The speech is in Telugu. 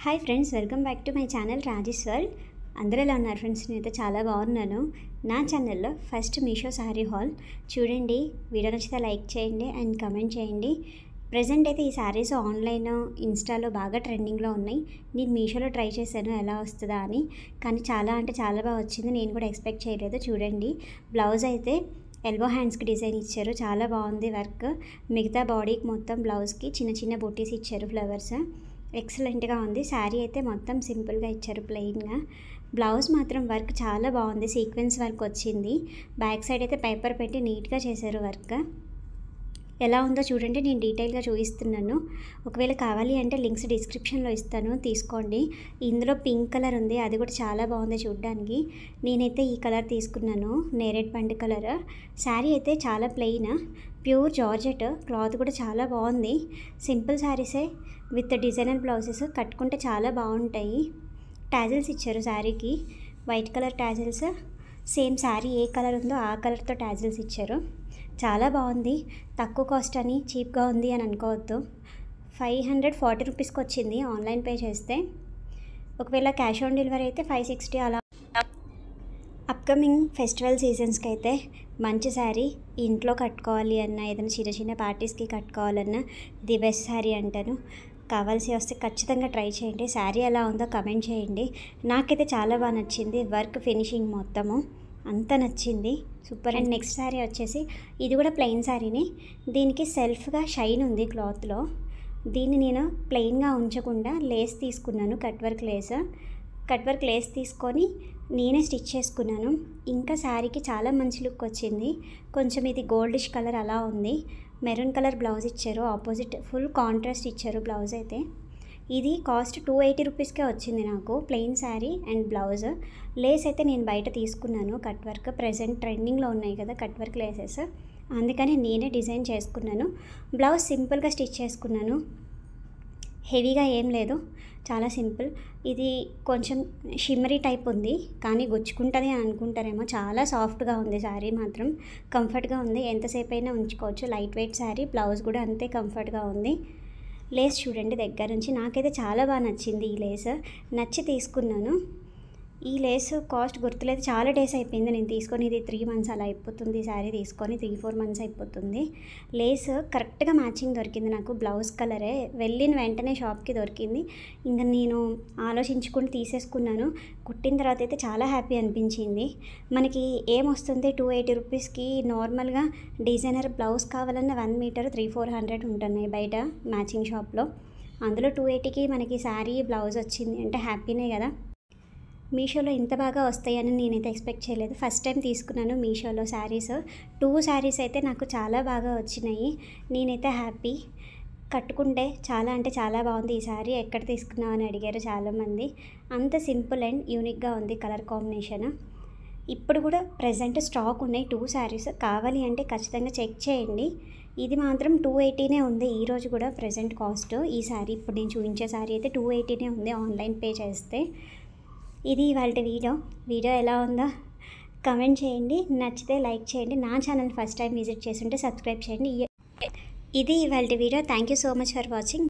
Hi friends, welcome back to my channel Rajesh world. అందరూ ఎలా ఉన్నారు ఫ్రెండ్స్? నేనైతే చాలా బాగున్నాను. నా ఛానల్లో ఫస్ట్ మీషో శారీ హాల్ చూడండి. వీడియో నచ్చితే లైక్ చేయండి అండ్ కమెంట్ చేయండి. ప్రజెంట్ అయితే ఈ శారీస్ ఆన్లైన్, ఇన్స్టాలో బాగా ట్రెండింగ్లో ఉన్నాయి. నేను మీషోలో ట్రై చేశాను ఎలా వస్తుందా అని, కానీ చాలా అంటే చాలా బాగా వచ్చింది. నేను కూడా ఎక్స్పెక్ట్ చేయలేదు. చూడండి, బ్లౌజ్ అయితే ఎల్బో హ్యాండ్స్కి డిజైన్ ఇచ్చారు, చాలా బాగుంది వర్క్. మిగతా బాడీకి మొత్తం బ్లౌజ్కి చిన్న చిన్న బూటీస్ ఇచ్చారు, ఫ్లవర్స్. ఎక్సలెంట్గా ఉంది. శారీ అయితే మొత్తం సింపుల్గా ఇచ్చారు, ప్లెయిన్గా. బ్లౌజ్ మాత్రం వర్క్ చాలా బాగుంది, సీక్వెన్స్ వర్క్ వచ్చింది. బ్యాక్ సైడ్ అయితే పేపర్ పెట్టి నీట్గా చేశారు వర్క్. ఎలా ఉందో చూడండి, నేను డీటెయిల్గా చూపిస్తున్నాను. ఒకవేళ కావాలి అంటే లింక్స్ డిస్క్రిప్షన్లో ఇస్తాను, తీసుకోండి. ఇందులో పింక్ కలర్ ఉంది, అది కూడా చాలా బాగుంది చూడడానికి. నేనైతే ఈ కలర్ తీసుకున్నాను, నేరేడ్ పండు కలర్. శారీ అయితే చాలా ప్లెయిన్, ప్యూర్ జార్జెట్. క్లాత్ కూడా చాలా బాగుంది. సింపుల్ శారీసే విత్ డిజైనర్ బ్లౌజెస్ కట్టుకుంటే చాలా బాగుంటాయి. టాజిల్స్ ఇచ్చారు శారీకి, white colour tassels. Same sari ఏ కలర్ ఉందో ఆ కలర్తో టాజిల్స్ ఇచ్చారు. చాలా బాగుంది. తక్కువ కాస్ట్ అని, చీప్గా ఉంది అని అనుకోవద్దు. 540 రూపీస్కి వచ్చింది ఆన్లైన్ పే చేస్తే. ఒకవేళ క్యాష్ ఆన్ డెలివరీ అయితే 560 అలా. అప్కమింగ్ ఫెస్టివల్ సీజన్స్కి అయితే మంచి శారీ, ఇంట్లో కట్టుకోవాలి అన్నా, ఏదైనా చిన్న చిన్న పార్టీస్కి కట్టుకోవాలన్నా ది బెస్ట్ శారీ అంటాను. కావాల్సి వస్తే ఖచ్చితంగా ట్రై చేయండి. శారీ ఎలా ఉందో కమెంట్ చేయండి. నాకైతే చాలా బాగా నచ్చింది. వర్క్, ఫినిషింగ్ మొత్తము అంతా నచ్చింది, సూపర్. అండ్ నెక్స్ట్ శారీ వచ్చేసి ఇది కూడా ప్లెయిన్ శారీని. దీనికి సెల్ఫ్గా షైన్ ఉంది క్లాత్లో. దీన్ని నేను ప్లెయిన్గా ఉంచకుండా లేస్ తీసుకున్నాను, కట్ వర్క్ లేస్ తీసుకొని నేనే స్టిచ్ చేసుకున్నాను. ఇంకా శారీకి చాలా మంచి లుక్ వచ్చింది. కొంచెం ఇది గోల్డిష్ కలర్ అలా ఉంది. మెరూన్ కలర్ బ్లౌజ్ ఇచ్చారు, ఆపోజిట్ ఫుల్ కాంట్రాస్ట్ ఇచ్చారు బ్లౌజ్ అయితే. ఇది కాస్ట్ 280 రూపీస్కే వచ్చింది నాకు, plain sari and blouse. Lace అయితే నేను బయట తీసుకున్నాను, కట్ వర్క్. ప్రజెంట్ ట్రెండింగ్లో ఉన్నాయి కదా కట్ వర్క్ లేసెస్, అందుకని నేనే డిజైన్ చేసుకున్నాను. బ్లౌజ్ సింపుల్గా స్టిచ్ చేసుకున్నాను, హెవీగా ఏం లేదు, చాలా సింపుల్. ఇది కొంచెం షిమ్మరీ టైప్ ఉంది, కానీ గుచ్చుకుంటుంది అని అనుకుంటారేమో. చాలా సాఫ్ట్గా ఉంది శారీ, మాత్రం కంఫర్ట్గా ఉంది. ఎంతసేపు అయినా ఉంచుకోవచ్చు. లైట్ వెయిట్ శారీ, బ్లౌజ్ కూడా అంతే కంఫర్ట్గా ఉంది. లేస్ చూడండి దగ్గర నుంచి, నాకైతే చాలా బాగా నచ్చింది. ఈ లేస్ నచ్చి తీసుకున్నాను. ఈ లేస్ కాస్ట్ గుర్తులేదు, చాలా డేస్ అయిపోయింది నేను తీసుకొని. ఇది 3 months అలా అయిపోతుంది శారీ తీసుకొని, 3-4 months అయిపోతుంది. లేస్ కరెక్ట్గా మ్యాచింగ్ దొరికింది నాకు, బ్లౌజ్ కలరే. వెళ్ళిన వెంటనే షాప్కి దొరికింది, ఇంకా నేను ఆలోచించుకుని తీసేసుకున్నాను. కుట్టిన తర్వాత అయితే చాలా హ్యాపీ అనిపించింది. మనకి ఏమొస్తుంది 280 రూపీస్కి. నార్మల్గా డిజైనర్ బ్లౌజ్ కావాలన్నా 1 మీటర్ 300-400 ఉంటున్నాయి బయట మ్యాచింగ్ షాప్లో. అందులో 280కి మనకి శారీ బ్లౌజ్ వచ్చింది అంటే హ్యాపీనే కదా. మీషోలో ఇంత బాగా వస్తాయని నేనైతే ఎక్స్పెక్ట్ చేయలేదు. ఫస్ట్ టైం తీసుకున్నాను మీషోలో శారీస్. 2 శారీస్ అయితే నాకు చాలా బాగా వచ్చినాయి. నేనైతే హ్యాపీ. కట్టుకుంటే చాలా అంటే చాలా బాగుంది ఈ శారీ. ఎక్కడ తీసుకున్నావు అని అడిగారు చాలామంది. అంత సింపుల్ అండ్ యూనిక్గా ఉంది కలర్ కాంబినేషన్. ఇప్పుడు కూడా ప్రజెంట్ స్టాక్ ఉన్నాయి 2 శారీస్. కావాలి అంటే ఖచ్చితంగా చెక్ చేయండి. ఇది మాత్రం 280నే ఉంది ఈరోజు కూడా ప్రజెంట్ కాస్ట్. ఈ శారీ ఇప్పుడు నేను చూపించే శారీ అయితే 280నే ఉంది ఆన్లైన్ పే చేస్తే. ఇది ఇవాళ వీడియో ఎలా ఉందో కమెంట్ చేయండి. నచ్చితే లైక్ చేయండి. నా ఛానల్ ఫస్ట్ టైం విజిట్ చేస్తుంటే సబ్స్క్రైబ్ చేయండి. ఇది ఇవాళ video. Thank you so much for watching.